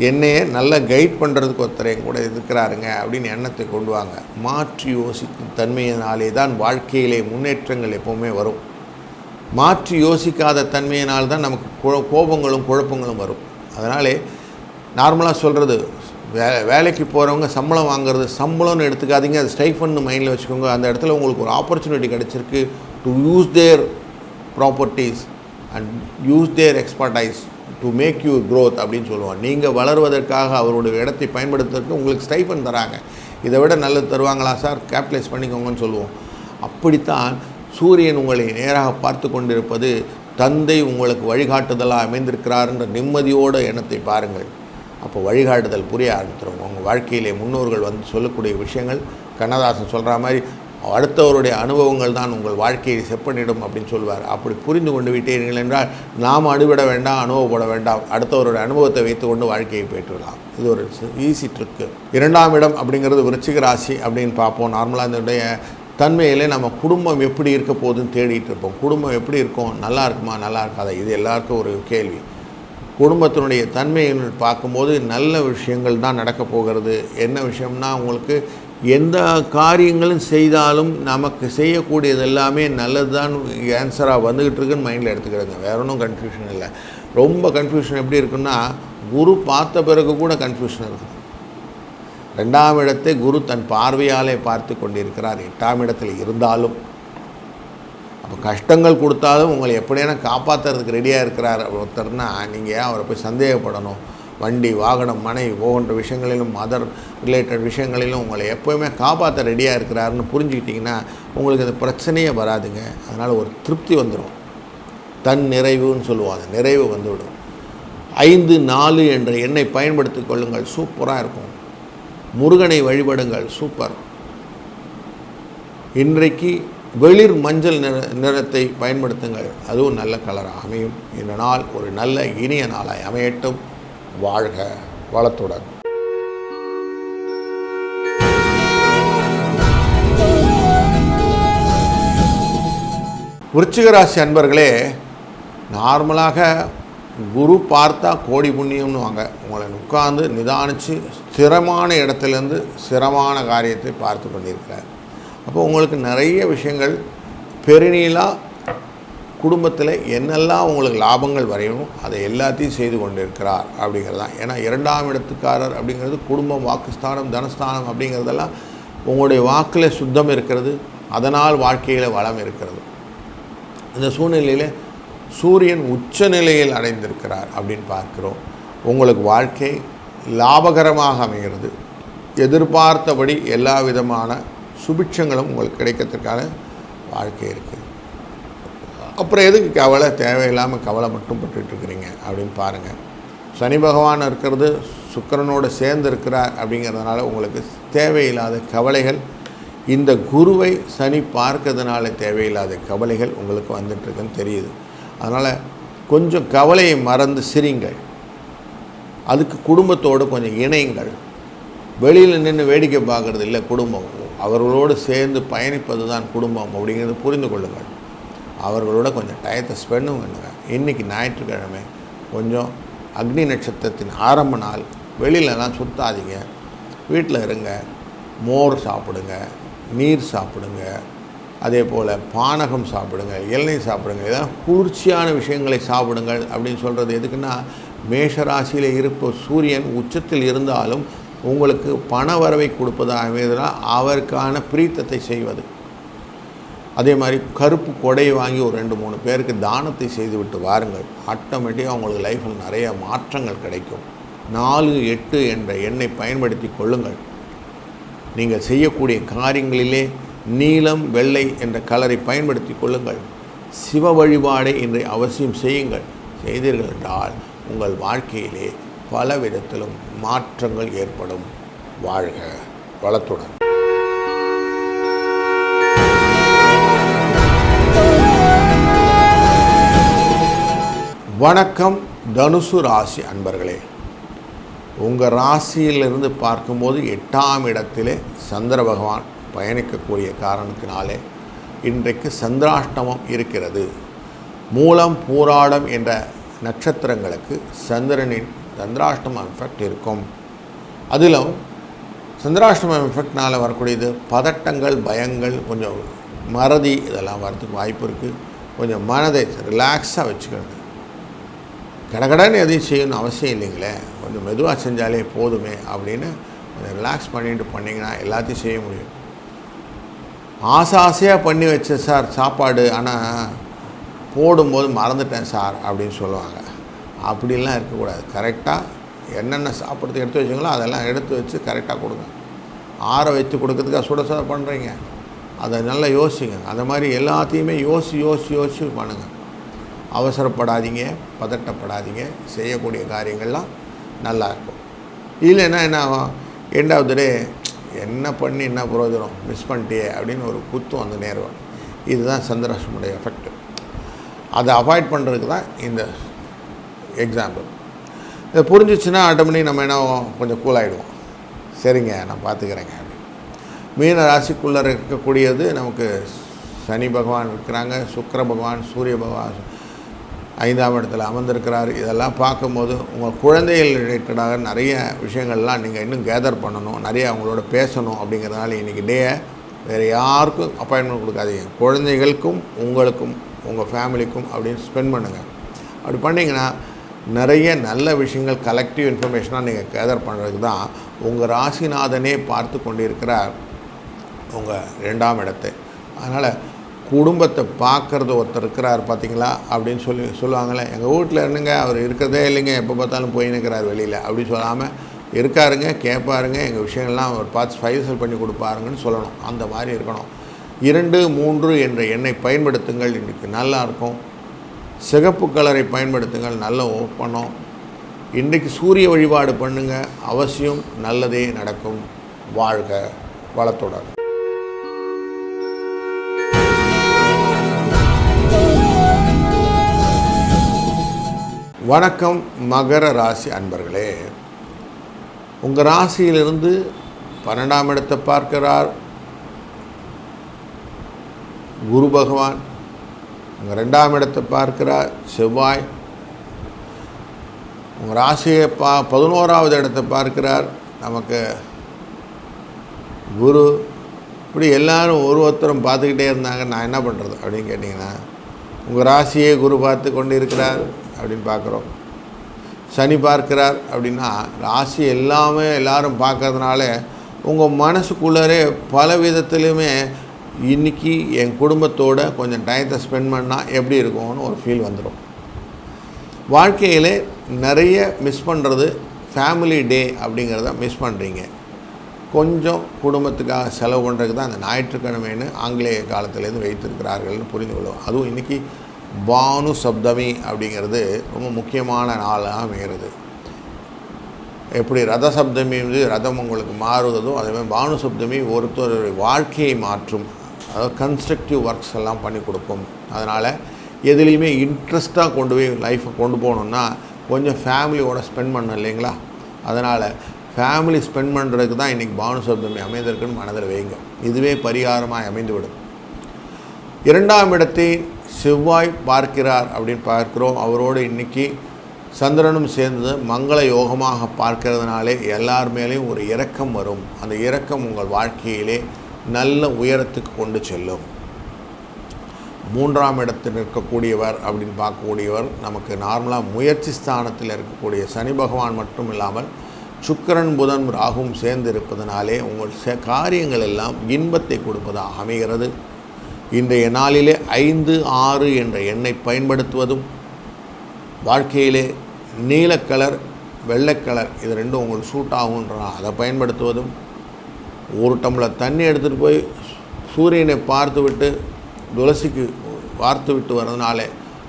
என்னையே நல்லா கைட் பண்ணுறதுக்கு ஒருத்தர் என் கூட இருக்கிறாருங்க அப்படின்னு எண்ணத்தை கொண்டு வாங்க. மாற்றி யோசிக்கும் தன்மையினாலே தான் வாழ்க்கையிலே முன்னேற்றங்கள் எப்போவுமே வரும். மாற்றி யோசிக்காத தன்மையினால் தான் நமக்கு கோபங்களும் குழப்பங்களும் வரும். அதனாலே நார்மலாக சொல்கிறது, வேலைக்கு போகிறவங்க சம்பளம் வாங்குறது சம்பளம்னு எடுத்துக்காதீங்க, அது ஸ்டைஃபன்னு மைண்டில் வச்சுக்கோங்க. அந்த இடத்துல உங்களுக்கு ஒரு ஆப்பர்ச்சுனிட்டி கிடச்சிருக்கு to use their properties and use their expertise to make you growth அப்படின்னு சொல்லுவோம். நீங்கள் வளர்வதற்காக அவருடைய இடத்தை பயன்படுத்துறதுக்கு உங்களுக்கு ஸ்டைஃபன் தராங்க. இதை விட நல்லது தருவாங்களா சார், கேபிட்டலைஸ் பண்ணிக்கோங்கன்னு சொல்லுவோம். அப்படித்தான் சூரியன் உங்களை நேராக பார்த்து கொண்டிருப்பது தந்தை உங்களுக்கு வழிகாட்டுதலாக அமைந்திருக்கிறார்ன்ற நிம்மதியோட எண்ணத்தை பாருங்கள். அப்போ வழிகாட்டுதல் புரிய ஆரம்பிச்சிடும். உங்கள் வாழ்க்கையிலே முன்னோர்கள் சொல்லக்கூடிய விஷயங்கள், கண்ணதாசன் சொல்கிற மாதிரி அடுத்தவருடைய அனுபவங்கள் தான் உங்கள் வாழ்க்கையை செப்பனிடும் அப்படின்னு சொல்வார். அப்படி புரிந்து கொண்டு விட்டீர்கள் என்றால் நாம் அனுபவிட வேண்டாம், அனுபவப்பட வேண்டாம், அடுத்தவருடைய அனுபவத்தை வைத்துக்கொண்டு வாழ்க்கையை போய்ட்டுலாம். இது ஒரு ஈஸி ட்ரிக்கு. 2ஆம் இடம் அப்படிங்கிறது விருச்சிக ராசி அப்படின்னு பார்ப்போம். நார்மலாக இதனுடைய தன்மையிலே நம்ம குடும்பம் எப்படி இருக்க போகுதுன்னு தேடிட்டு இருப்போம். குடும்பம் எப்படி இருக்கும், நல்லா இருக்குமா நல்லா இருக்காதா, இது எல்லாருக்கும் ஒரு கேள்வி. குடும்பத்தினுடைய தன்மையை பார்க்கும்போது நல்ல விஷயங்கள் தான் நடக்க போகிறது. என்ன விஷயம்னா, உங்களுக்கு எந்த காரியங்களும் செய்தாலும் நமக்கு செய்யக்கூடியது எல்லாமே நல்லது தான் ஆன்சராக வந்துக்கிட்டு இருக்குன்னு மைண்டில் எடுத்துக்கிறேங்க. வேற ஒன்றும் கன்ஃபியூஷன் இல்லை. ரொம்ப கன்ஃபியூஷன் எப்படி இருக்குன்னா, குரு பார்த்த பிறகு கூட கன்ஃபியூஷன் இருக்குது. 2ஆம் இடத்தை குரு தன் பார்வையாலே பார்த்து கொண்டிருக்கிறார் 8ஆம் இடத்தில் இருந்தாலும். அப்போ கஷ்டங்கள் கொடுத்தாலும் உங்களை எப்படியான காப்பாற்றுறதுக்கு ரெடியாக இருக்கிறார் ஒருத்தர்னா, நீங்கள் ஏன் அவரை போய் சந்தேகப்படணும்? வண்டி, வாகனம், மனைவி போன்ற விஷயங்களிலும், அதர் ரிலேட்டட் விஷயங்களிலும் உங்களை எப்போயுமே காப்பாற்ற ரெடியாக இருக்கிறாருன்னு புரிஞ்சுக்கிட்டிங்கன்னா உங்களுக்கு அந்த பிரச்சனையே வராதுங்க. அதனால் ஒரு திருப்தி வந்துடும். தன் நிறைவுன்னு சொல்லுவாங்க, நிறைவு வந்துவிடும். 5-4 என்ற எண்ணை பயன்படுத்தி கொள்ளுங்கள், சூப்பராக இருக்கும். முருகனை வழிபடுங்கள், சூப்பர். இன்றைக்கு வெளிர் மஞ்சள் நிறத்தை பயன்படுத்துங்கள், அதுவும் நல்ல கலராக அமையும். இந்த நாள் ஒரு நல்ல இனிய நாளாய் அமையட்டும். வாழ்க வளத்துடன். விருச்சிக ராசி அன்பர்களே, நார்மலாக குரு பார்த்தா கோடி புண்ணியம்னு வாங்க. உங்களை உட்கார்ந்து நிதானித்து ஸ்திரமான இடத்துலேருந்து ஸ்திரமான காரியத்தை பார்த்து கொண்டிருக்கிறார். அப்போ உங்களுக்கு நிறைய விஷயங்கள் பெருநீளாக குடும்பத்தில் என்னெல்லாம் உங்களுக்கு லாபங்கள் வரையணும் அதை எல்லாத்தையும் செய்து கொண்டிருக்கிறார் அப்படிங்கிறது தான். ஏன்னா 2ஆம் இடத்துக்காரர் அப்படிங்கிறது குடும்பம், வாக்குஸ்தானம், தனஸ்தானம் அப்படிங்கிறதெல்லாம் உங்களுடைய வாக்கில் சுத்தம் இருக்கிறது. அதனால் வாழ்க்கையில் வளம் இருக்கிறது. இந்த சூழ்நிலையில் சூரியன் உச்ச நிலையில் அடைந்திருக்கிறார் அப்படின்னு பார்க்கிறோம். உங்களுக்கு வாழ்க்கை லாபகரமாக அமைகிறது. எதிர்பார்த்தபடி எல்லா விதமான சுபிட்சங்களும் உங்களுக்கு கிடைக்கிறதுக்கான வாழ்க்கை இருக்குது. அப்புறம் எதுக்கு கவலை? தேவையில்லாமல் கவலை மட்டும் பட்டுருக்குறீங்க அப்படின்னு பாருங்கள். சனி பகவான் இருக்கிறது சுக்கிரனோடு சேர்ந்து இருக்கிறார் அப்படிங்கிறதுனால உங்களுக்கு தேவையில்லாத கவலைகள், இந்த குருவை சனி பார்க்கறதுனால தேவையில்லாத கவலைகள் உங்களுக்கு வந்துட்டுருக்குன்னு தெரியுது. அதனால் கொஞ்சம் கவலையை மறந்து சிரிங்கள். அதுக்கு குடும்பத்தோடு கொஞ்சம் இணையுங்கள். வெளியில் நின்று வேடிக்கை பார்க்குறது இல்லை குடும்பம், அவர்களோடு சேர்ந்து பயணிப்பது தான் குடும்பம் அப்படிங்கிறது புரிந்து கொள்ளுங்கள். அவர்களோட கொஞ்சம் டயத்தை ஸ்பெண்ட் பண்ணுங்கள். இன்றைக்கி ஞாயிற்றுக்கிழமை கொஞ்சம் அக்னி நட்சத்திரத்தின் ஆரம்ப நாள். வெளியிலலாம் சுற்றாதீங்க, வீட்டில் இருங்க. மோர் சாப்பிடுங்க, நீர் சாப்பிடுங்க, அதே போல் பானகம் சாப்பிடுங்க, இளநீர் சாப்பிடுங்க. இதெல்லாம் குளிர்ச்சியான விஷயங்களை சாப்பிடுங்கள் அப்படின்னு சொல்கிறது எதுக்குன்னா, மேஷராசியில் இருப்ப சூரியன் உச்சத்தில் இருந்தாலும் உங்களுக்கு பண வரவை கொடுப்பதாக அவருக்கான பிரீத்தத்தை செய்வது. அதே மாதிரி கருப்பு கொடையை வாங்கி ஒரு 2-3 பேருக்கு தானத்தை செய்துவிட்டு வாருங்கள். ஆட்டோமேட்டிக்காக உங்களுக்கு லைஃப்பில் நிறைய மாற்றங்கள் கிடைக்கும். 4-8 என்ற எண்ணை பயன்படுத்தி கொள்ளுங்கள். நீங்கள் செய்யக்கூடிய காரியங்களிலே நீலம், வெள்ளை என்ற கலரை பயன்படுத்தி கொள்ளுங்கள். சிவ வழிபாடை இன்றை அவசியம் செய்யுங்கள். செய்தீர்கள் என்றால் உங்கள் வாழ்க்கையிலே பல விதத்திலும் மாற்றங்கள் ஏற்படும். வாழ்க வளத்துடன். வணக்கம் தனுசு ராசி அன்பர்களே. உங்கள் ராசியிலிருந்து பார்க்கும்போது 8ஆம் இடத்திலே சந்திர பகவான் பயணிக்கக்கூடிய காரணத்தினாலே இன்றைக்கு சந்திராஷ்டமம் இருக்கிறது. மூலம், பூராடம் என்ற நட்சத்திரங்களுக்கு சந்திரனின் சந்திராஷ்டம எஃபெக்ட் இருக்கும். அதிலும் சந்திராஷ்டம எஃபெக்ட்னால் வரக்கூடியது பதட்டங்கள், பயங்கள், கொஞ்சம் மறதி, இதெல்லாம் வரதுக்கு வாய்ப்பு இருக்குது. கொஞ்சம் மனதை ரிலாக்ஸாக வச்சுக்கிறது. கடகடன்னு எதையும் செய்யணும்னு அவசியம் இல்லைங்களே, கொஞ்சம் மெதுவாக செஞ்சாலே போதுமே அப்படின்னு கொஞ்சம் ரிலாக்ஸ் பண்ணிட்டு பண்ணிங்கன்னா எல்லாத்தையும் செய்ய முடியும். ஆசையாக பண்ணி வச்ச சார் சாப்பாடு, ஆனால் போடும்போது மறந்துட்டேன் சார் அப்படின்னு சொல்லுவாங்க. அப்படிலாம் இருக்கக்கூடாது. கரெக்டாக என்னென்ன சாப்பிட்றதுக்கு எடுத்து வச்சிங்களோ அதெல்லாம் எடுத்து வச்சு கரெக்டாக கொடுங்க. ஆற வைத்து கொடுக்கறதுக்காக சுட சுட பண்ணுறீங்க, அதை நல்லா யோசிங்க. அந்த மாதிரி எல்லாத்தையுமே யோசி பண்ணுங்கள். அவசரப்படாதீங்க, பதட்டப்படாதீங்க. செய்யக்கூடிய காரியங்கள்லாம் நல்லாயிருக்கும். இல்லைன்னா என்ன ஆகும், எண்ட் ஆஃப் த டே என்ன பண்ணி என்ன பிரயோஜனம், மிஸ் பண்ணிட்டியே அப்படின்னு ஒரு குத்தம் வந்து நேருவோம். இதுதான் சந்திராஷ்டமுடைய எஃபெக்ட். அதை அவாய்ட் பண்ணுறதுக்கு தான் இந்த எக்ஸாம்பிள். இதை புரிஞ்சிச்சுன்னா ஆட்டோமேட்டிக் நம்ம என்ன கொஞ்சம் கூலாகிடுவோம். சரிங்க, நான் பார்த்துக்கிறேங்க அப்படின்னு. மீன ராசிக்குள்ளே இருக்கக்கூடியது நமக்கு சனி பகவான் இருக்கிறாங்க, சுக்கிர பகவான், சூரிய பகவான் 5ஆம் இடத்துல அமர்ந்திருக்கிறார். இதெல்லாம் பார்க்கும்போது உங்கள் குழந்தைகள் ரிலேட்டடாக நிறைய விஷயங்கள்லாம் நீங்கள் இன்னும் கேதர் பண்ணணும், நிறைய அவங்களோட பேசணும். அப்படிங்கிறதுனால இன்றைக்கி டேயை வேறு யாருக்கும் அப்பாயின்மெண்ட் கொடுக்காதீங்க. குழந்தைகளுக்கும் உங்களுக்கும் உங்கள் ஃபேமிலிக்கும் அப்படின்னு ஸ்பெண்ட் பண்ணுங்கள். அப்படி பண்ணிங்கன்னா நிறைய நல்ல விஷயங்கள் கலெக்டிவ் இன்ஃபர்மேஷனாக நீங்கள் கேதர் பண்ணுறதுக்கு தான் உங்கள் ராசிநாதனே பார்த்து கொண்டிருக்கிறார் உங்கள் 2ஆம் இடத்தை. அதனால் குடும்பத்தை பார்க்குறது ஒருத்தர் இருக்கிறார் பார்த்தீங்களா அப்படின்னு சொல்லுவாங்களே, எங்கள் வீட்டில் இருந்துங்க அவர் இருக்கிறதே இல்லைங்க, எப்போ பார்த்தாலும் போய் நிற்கிறார் வெளியில் அப்படின்னு சொல்லாமல் இருக்காருங்க, கேட்பாருங்க, எங்கள் விஷயங்கள்லாம் அவர் பார்த்து ஃபைசல் பண்ணி கொடுப்பாருங்கன்னு சொல்லணும். அந்த மாதிரி இருக்கணும். 2, 3 என்ற எண்ணை பயன்படுத்துங்கள், இன்றைக்கு நல்லாயிருக்கும். சிகப்பு கலரை பயன்படுத்துங்கள், நல்ல ஓப்பனும். இன்றைக்கு சூரிய வழிபாடு பண்ணுங்கள், அவசியம் நல்லதே நடக்கும். வாழ்க வளத்துடன். வணக்கம் மகர ராசி அன்பர்களே. உங்கள் ராசியிலிருந்து 12ஆம் இடத்தை பார்க்கிறார் குரு பகவான். உங்கள் 2ஆம் இடத்தை பார்க்கிறார் செவ்வாய். உங்கள் ராசியை 11ஆவது இடத்தை பார்க்கிறார் நமக்கு குரு. இப்படி எல்லோரும் ஒருத்தரும் பார்த்துக்கிட்டே இருந்தாங்க. நான் என்ன பண்ணுறது அப்படின்னு கேட்டிங்கன்னா, உங்கள் ராசியை குரு பார்த்து கொண்டு இருக்கிறார் அப்படின்னு பார்க்குறோம். சனி பார்க்கிறார் அப்படின்னா ராசி எல்லாமே எல்லோரும் பார்க்கறதுனால உங்கள் மனசுக்குள்ளே பல விதத்துலையுமே இன்றைக்கி என் குடும்பத்தோடு கொஞ்சம் டயத்தை ஸ்பெண்ட் பண்ணால் எப்படி இருக்கும்னு ஒரு ஃபீல் வந்துடும். வாழ்க்கையில் நிறைய மிஸ் பண்ணுறது ஃபேமிலி டே அப்படிங்கிறத மிஸ் பண்ணுறீங்க. கொஞ்சம் குடும்பத்துக்காக செலவு பண்ணுறதுக்கு தான் அந்த ஞாயிற்றுக்கிழமைன்னு ஆங்கிலேய காலத்துலேருந்து வைத்திருக்கிறார்கள்னு புரிந்து கொள்ளுவோம். அதுவும் இன்றைக்கி பானு சப்தமி அப்படிங்கிறது ரொம்ப முக்கியமான நாளாக அமைகிறது. எப்படி ரத சப்தமி வந்து ரதம் உங்களுக்கு மாறுவதோ அதேமாதிரி பானு சப்தமி ஒருத்தருடைய வாழ்க்கையை மாற்றும், அதாவது கன்ஸ்ட்ரக்டிவ் ஒர்க்ஸ் எல்லாம் பண்ணி கொடுக்கும். அதனால் எதுலேயுமே இன்ட்ரெஸ்ட்டாக கொண்டு போய் லைஃப்பை கொண்டு போகணுன்னா கொஞ்சம் ஃபேமிலியோட ஸ்பெண்ட் பண்ணணும் இல்லைங்களா. அதனால் ஃபேமிலி ஸ்பெண்ட் பண்ணுறதுக்கு தான் இன்றைக்கி பானு சப்தமி அமைந்திருக்குன்னு மனதில் வைங்க. இதுவே பரிகாரமாக அமைந்துவிடும். 2ஆம் இடத்தை செவ்வாய் பார்க்கிறார் அப்படின்னு பார்க்குறோம். அவரோடு இன்றைக்கி சந்திரனும் சேர்ந்து மங்கள யோகமாக பார்க்கறதுனாலே எல்லார் மேலேயும் ஒரு இரக்கம் வரும். அந்த இரக்கம் உங்கள் வாழ்க்கையிலே நல்ல உயரத்துக்கு கொண்டு செல்லும். 3ஆம் இடத்தில் இருக்கக்கூடியவர் அப்படின்னு பார்க்கக்கூடியவர் நமக்கு நார்மலாக முயற்சி ஸ்தானத்தில் இருக்கக்கூடிய சனி பகவான் மட்டும் இல்லாமல் சுக்கிரன் புதன் ராகுவும் சேர்ந்து இருப்பதனாலே உங்கள் காரியங்கள் எல்லாம் இன்பத்தை கொடுப்பதாக அமைகிறது. இன்றைய நாளிலே 5, 6 என்ற எண்ணை பயன்படுத்துவதும், வாழ்க்கையிலே நீலக்கலர் வெள்ளைக்கலர் இது ரெண்டும் உங்களுக்கு சூட் ஆகுன்றனால் அதை பயன்படுத்துவதும், ஒரு டம்ளர் தண்ணி எடுத்துகிட்டு போய் சூரியனை பார்த்து விட்டு துளசிக்கு வார்த்து விட்டு வரதுனாலே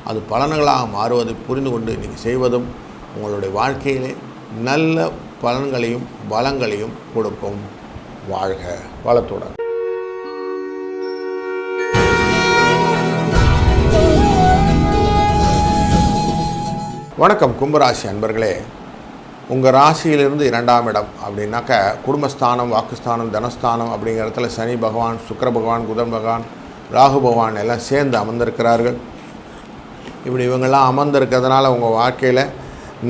அது பலன்களாக மாறுவதை புரிந்து கொண்டு நீங்கள் செய்வதும் உங்களுடைய வாழ்க்கையிலே நல்ல பலன்களையும் பலங்களையும் கொடுக்கும். வாழ்க வளத்துடன். வணக்கம் கும்பராசி அன்பர்களே. உங்கள் ராசியிலிருந்து 2ஆம் இடம் அப்படின்னாக்க குடும்பஸ்தானம், வாக்குஸ்தானம், தனஸ்தானம் அப்படிங்கிறதுல சனி பகவான், சுக்கிர பகவான், புதன் பகவான், ராகு பகவான் எல்லாம் சேர்ந்து அமர்ந்திருக்கிறார்கள். இப்படி இவங்கெல்லாம் அமர்ந்திருக்கிறதுனால உங்கள் வாழ்க்கையில்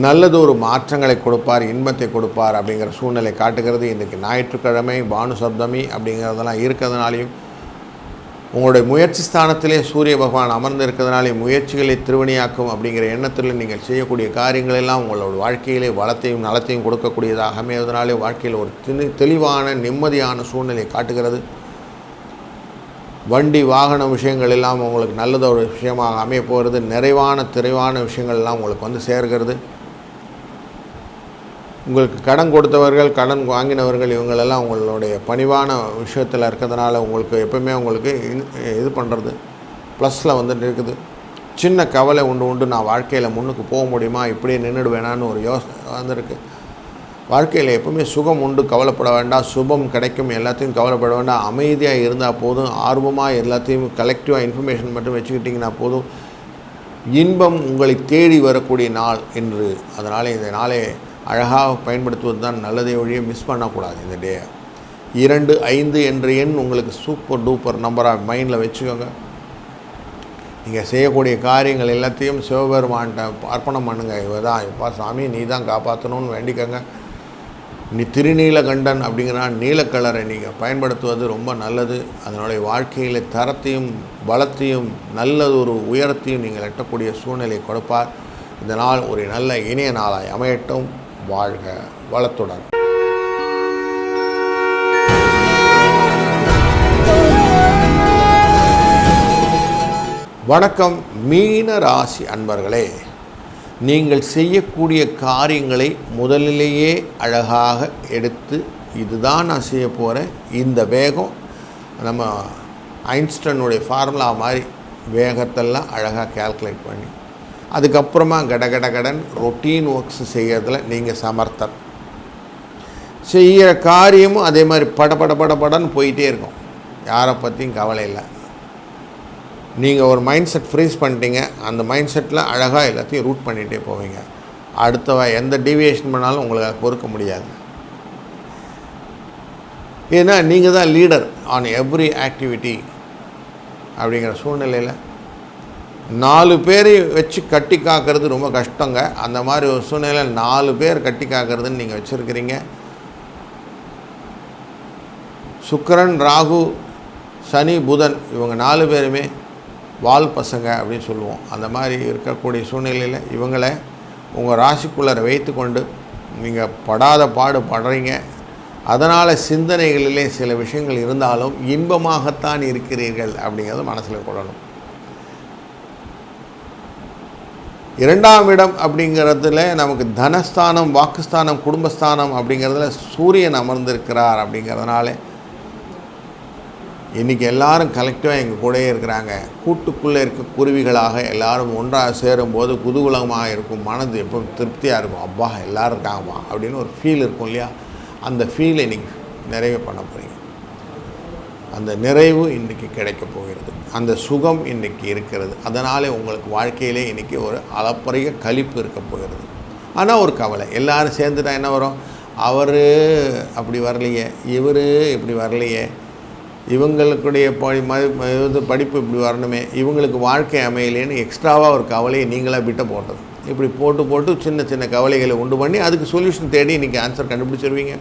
நல்லது ஒரு மாற்றங்களை கொடுப்பார், இன்பத்தை கொடுப்பார் அப்படிங்கிற சூழ்நிலை காட்டுகிறது. இன்றைக்கி ஞாயிற்றுக்கிழமை பானு சப்தமி அப்படிங்கிறதெல்லாம் இருக்கிறதுனாலையும் உங்களுடைய முயற்சி ஸ்தானத்திலே சூரிய பகவான் அமர்ந்து இருக்கிறதுனாலே முயற்சிகளை திருவணியாக்கும் அப்படிங்கிற எண்ணத்தில் நீங்கள் செய்யக்கூடிய காரியங்களெல்லாம் உங்களோட வாழ்க்கையிலே வளத்தையும் நலத்தையும் கொடுக்கக்கூடியதாக அமைவதனாலே வாழ்க்கையில் ஒரு தெளிவான நிம்மதியான சூழ்நிலையை காட்டுகிறது. வண்டி வாகன விஷயங்கள் எல்லாம் உங்களுக்கு நல்லத ஒரு விஷயமாக அமைய போகிறது. நிறைவான விஷயங்கள் எல்லாம் உங்களுக்கு வந்து சேர்கிறது. உங்களுக்கு கடன் கொடுத்தவர்கள், கடன் வாங்கினவர்கள் இவங்களெல்லாம் உங்களுடைய பணிவான விஷயத்தில் இருக்கிறதுனால உங்களுக்கு எப்பவுமே உங்களுக்கு இது பண்ணுறது ப்ளஸில் வந்துட்டு இருக்குது. சின்ன கவலை உண்டு நான் வாழ்க்கையில் முன்னுக்கு போக முடியுமா, இப்படியே நின்றுடுவேனான்னு ஒரு யோசனை வந்திருக்கு. வாழ்க்கையில் எப்பவுமே சுகம் உண்டு, கவலைப்பட வேண்டாம். சுபம் கிடைக்கும், எல்லாத்தையும் கவலைப்பட வேண்டாம். அமைதியாக இருந்தால் போதும். ஆர்வமாக எல்லாத்தையும் கலெக்டிவாக இன்ஃபர்மேஷன் மட்டும் வச்சுக்கிட்டிங்கன்னா போதும். இன்பம் உங்களை தேடி வரக்கூடிய நாள் என்று. அதனால் இந்த நாளை அழகாக பயன்படுத்துவது தான் நல்லதே ஒழிய மிஸ் பண்ணக்கூடாது. இந்த டே 2, 5 என்ற எண் உங்களுக்கு சூப்பர் டூப்பர் நம்பராக மைண்டில் வச்சுக்கோங்க. நீங்கள் செய்யக்கூடிய காரியங்கள் எல்லாத்தையும் சிவபெருமான்கிட்ட அர்ப்பணம் பண்ணுங்கள். இவ தான் இப்போ சாமி நீ தான் காப்பாற்றணும்னு வேண்டிக்கோங்க. நீ திருநீலகண்டன் அப்படிங்கிற நீலக்கலரை நீங்கள் பயன்படுத்துவது ரொம்ப நல்லது. அதனுடைய வாழ்க்கையில் தரத்தையும் பலத்தையும் நல்லது ஒரு உயரத்தையும் நீங்கள் எட்டக்கூடிய சூழ்நிலை கொடுப்பார். இந்த நாள் ஒரு நல்ல இனிய நாளாய் அமையட்டும். வாழ்க வளத்துடன். வணக்கம் மீன ராசி அன்பர்களே, நீங்கள் செய்யக்கூடிய காரியங்களை முதலிலேயே அழகாக எடுத்து இதுதான் நான் செய்ய போகிறேன், இந்த வேகம் நம்ம ஐன்ஸ்டைனுடைய ஃபார்முலா மாதிரி வேகத்தெல்லாம் அழகாக கால்குலேட் பண்ணி அதுக்கப்புறமா கடகடன் ரொட்டீன் ஒர்க்ஸ் செய்கிறதுல நீங்கள் சமர்த்தர். செய்கிற காரியமும் அதே மாதிரி படன்னு போயிட்டே இருக்கும். யாரை பற்றியும் கவலை இல்லை. நீங்கள் ஒரு மைண்ட் செட் ஃப்ரீஸ் பண்ணிட்டீங்க, அந்த மைண்ட் செட்டில் அழகாக எல்லாத்தையும் ரூட் பண்ணிகிட்டே போவீங்க. அடுத்தவ எந்த டீவியேஷன் பண்ணாலும் உங்களுக்கு பொறுக்க முடியாது. ஏன்னா நீங்கள் தான் லீடர் ஆன் எவ்ரி ஆக்டிவிட்டி. அப்படிங்கிற சூழ்நிலையில் 4 பேரை வச்சு கட்டி காக்கிறது ரொம்ப கஷ்டங்க. அந்த மாதிரி ஒரு சூழ்நிலையில் 4 பேர் கட்டி காக்கிறதுன்னு நீங்கள் வச்சுருக்கிறீங்க. சுக்கிரன், ராகு, சனி, புதன் இவங்க 4 பேருமே வால் பசங்க அப்படின்னு சொல்லுவோம். அந்த மாதிரி இருக்கக்கூடிய சூழ்நிலையில் இவங்களை உங்கள் ராசிக்குள்ளரை வைத்து கொண்டு நீங்கள் படாத பாடுபடுறீங்க. அதனால் சிந்தனைகளிலே சில விஷயங்கள் இருந்தாலும் இன்பமாகத்தான் இருக்கிறீர்கள் அப்படிங்கிறது மனசில் கொள்ளணும். 2ஆம் இடம் அப்படிங்கிறதுல நமக்கு தனஸ்தானம், வாக்குஸ்தானம், குடும்பஸ்தானம் அப்படிங்கிறதுல சூரியன் அமர்ந்திருக்கிறார். அப்படிங்கிறதுனால இன்றைக்கி எல்லோரும் கலெக்டிவாக எங்கள் கூடயே இருக்கிறாங்க. கூட்டுக்குள்ளே இருக்க குருவிகளாக எல்லோரும் ஒன்றாக சேரும்போது குதூகலமாக இருக்கும். மனது எப்போ திருப்தியாக இருக்கும். அப்பா எல்லோரும் இருக்காங்கப்பா அப்படின்னு ஒரு ஃபீல் இருக்கும் இல்லையா? அந்த ஃபீலை இன்றைக்கி நிறைவு பண்ண போகிறீங்க. அந்த நிறைவு இன்றைக்கி கிடைக்க போகிறது. அந்த சுகம் இன்றைக்கி இருக்கிறது. அதனால் உங்களுக்கு வாழ்க்கையிலே இன்றைக்கி ஒரு அளப்பரிய களிப்பு இருக்க போகிறது. ஆனால் ஒரு கவலை, எல்லோரும் சேர்ந்துட்டா என்ன வரும்? அவர் அப்படி வரலையே, இவர் இப்படி வரலையே, இவங்களுக்குடைய படிப்பு இப்படி வரணுமே, இவங்களுக்கு வாழ்க்கை அமையலேன்னு எக்ஸ்ட்ராவாக ஒரு கவலையை நீங்களாக விட்ட போட்டது. இப்படி போட்டு சின்ன கவலைகளை உண்டு பண்ணி அதுக்கு சொல்யூஷன் தேடி இன்றைக்கி ஆன்சர் கண்டுபிடிச்சிருவீங்க.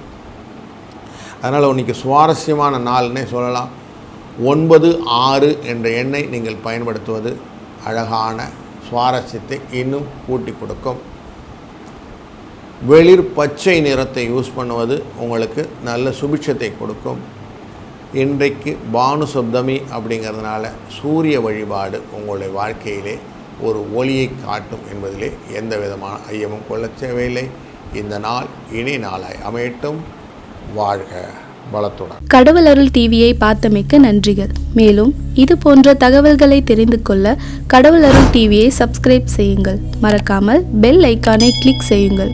அதனால் இன்றைக்கி சுவாரஸ்யமான நாள்னே சொல்லலாம். 9-6 என்ற எண்ணை நீங்கள் பயன்படுத்துவது அழகான சுவாரஸ்யத்தை இன்னும் கூட்டி கொடுக்கும். வெளிர் பச்சை நிறத்தை யூஸ் பண்ணுவது உங்களுக்கு நல்ல சுபிட்சத்தை கொடுக்கும். இன்றைக்கு பானு சப்தமி அப்படிங்கிறதுனால சூரிய வழிபாடு உங்களுடைய வாழ்க்கையிலே ஒரு ஒளியை காட்டும் என்பதிலே எந்த விதமான ஐயமும் கொள்ள தேவையில்லை. இந்த நாள் இனி நாளாய் அமையட்டும். வாழ்க வளத்துடன். கடவுள் அருள் டிவியை பார்த்தமைக்கு நன்றிகள். மேலும் இது போன்ற தகவல்களை தெரிந்து கொள்ள கடவுள் அருள் டிவியை சப்ஸ்கிரைப் செய்யுங்கள். மறக்காமல் பெல் ஐக்கானை கிளிக் செய்யுங்கள்.